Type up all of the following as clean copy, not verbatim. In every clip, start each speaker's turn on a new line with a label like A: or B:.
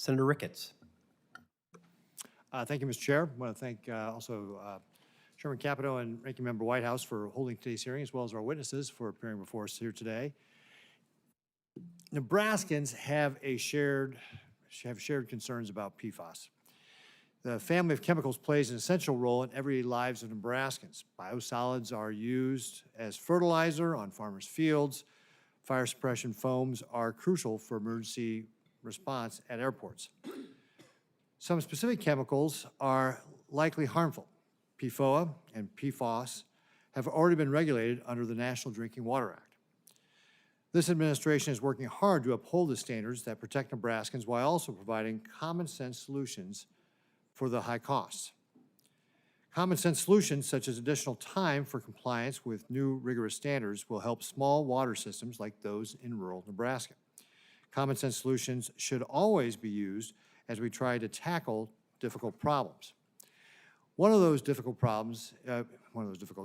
A: Senator Ricketts.
B: Thank you, Mr. Chair. I want to thank also Chairman Capito and Ranking Member Whitehouse for holding today's hearing, as well as our witnesses for appearing before us here today. Nebraskans have shared concerns about PFAS. The family of chemicals plays an essential role in everyday lives of Nebraskans. Biosolids are used as fertilizer on farmers' fields. Fire suppression foams are crucial for emergency response at airports. Some specific chemicals are likely harmful. PFOA and PFAS have already been regulated under the National Drinking Water Act. This administration is working hard to uphold the standards that protect Nebraskans while also providing common sense solutions for the high costs. Common sense solutions such as additional time for compliance with new rigorous standards will help small water systems like those in rural Nebraska. Common sense solutions should always be used as we try to tackle difficult problems. One of those difficult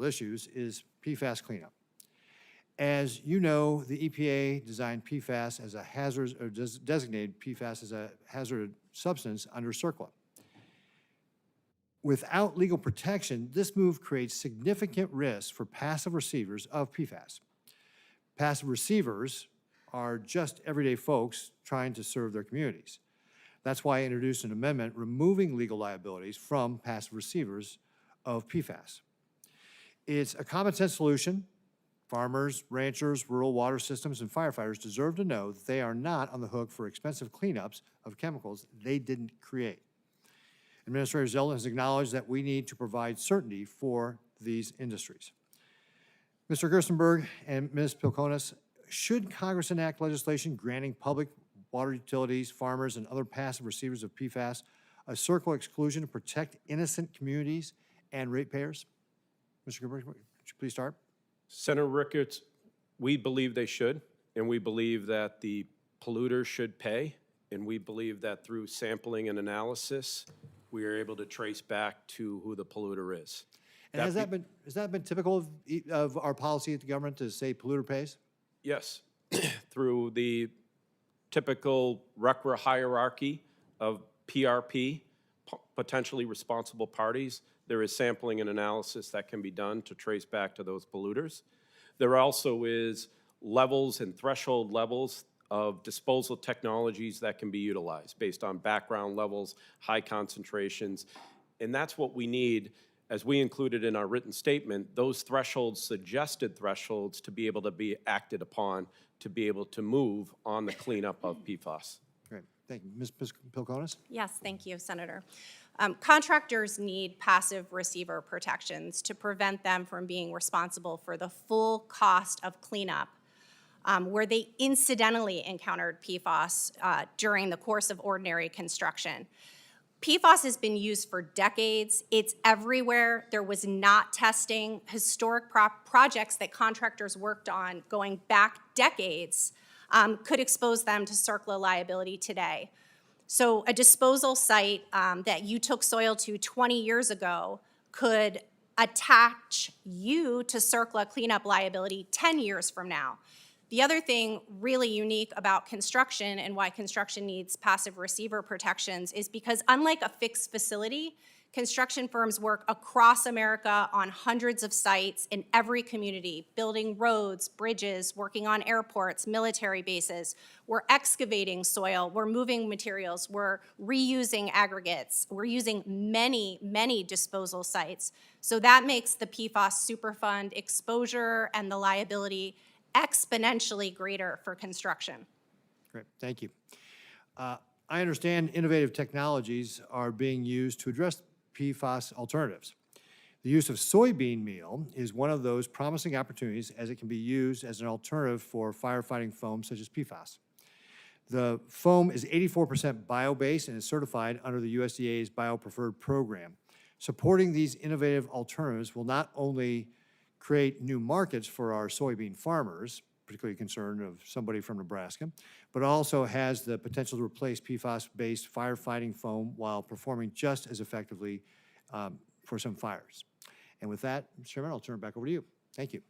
B: issues is PFAS cleanup. As you know, the EPA designed PFAS as a hazard, or designated PFAS as a hazardous substance under CERCLA. Without legal protection, this move creates significant risks for passive receivers of PFAS. Passive receivers are just everyday folks trying to serve their communities. That's why I introduced an amendment removing legal liabilities from passive receivers of PFAS. It's a common sense solution. Farmers, ranchers, rural water systems, and firefighters deserve to know that they are not on the hook for expensive cleanups of chemicals they didn't create. Administrator Zeldin has acknowledged that we need to provide certainty for these industries. Mr. Gerstenberg and Ms. Pilkonis, should Congress enact legislation granting public water utilities, farmers, and other passive receivers of PFAS a CERCLA exclusion to protect innocent communities and ratepayers? Mr. Gerstenberg, would you please start?
C: Senator Ricketts, we believe they should, and we believe that the polluters should pay, and we believe that through sampling and analysis, we are able to trace back to who the polluter is.
B: And has that been typical of our policy at the government to say polluter pays?
C: Yes, through the typical RCRA hierarchy of PRP, potentially responsible parties, there is sampling and analysis that can be done to trace back to those polluters. There also is levels and threshold levels of disposal technologies that can be utilized based on background levels, high concentrations, and that's what we need, as we included in our written statement, those thresholds, suggested thresholds, to be able to be acted upon to be able to move on the cleanup of PFAS.
B: Great, thank you. Ms. Pilkonis?
D: Yes, thank you, Senator. Contractors need passive receiver protections to prevent them from being responsible for the full cost of cleanup where they incidentally encountered PFAS during the course of ordinary construction. PFAS has been used for decades. It's everywhere. There was not testing. Historic projects that contractors worked on going back decades could expose them to CERCLA liability today. So a disposal site that you took soil to 20 years ago could attach you to CERCLA cleanup liability 10 years from now. The other thing really unique about construction and why construction needs passive receiver protections is because unlike a fixed facility, construction firms work across America on hundreds of sites in every community, building roads, bridges, working on airports, military bases. We're excavating soil, we're moving materials, we're reusing aggregates, we're using many, many disposal sites. So that makes the PFAS Superfund exposure and the liability exponentially greater for construction.
B: Great, thank you. I understand innovative technologies are being used to address PFAS alternatives. The use of soybean meal is one of those promising opportunities as it can be used as an alternative for firefighting foam such as PFAS. The foam is 84% bio-based and is certified under the USDA's BioPreferred program. Supporting these innovative alternatives will not only create new markets for our soybean farmers, particularly concerned of somebody from Nebraska, but also has the potential to replace PFAS-based firefighting foam while performing just as effectively for some fires. And with that, Mr. Chairman, I'll turn it back over to you. Thank you.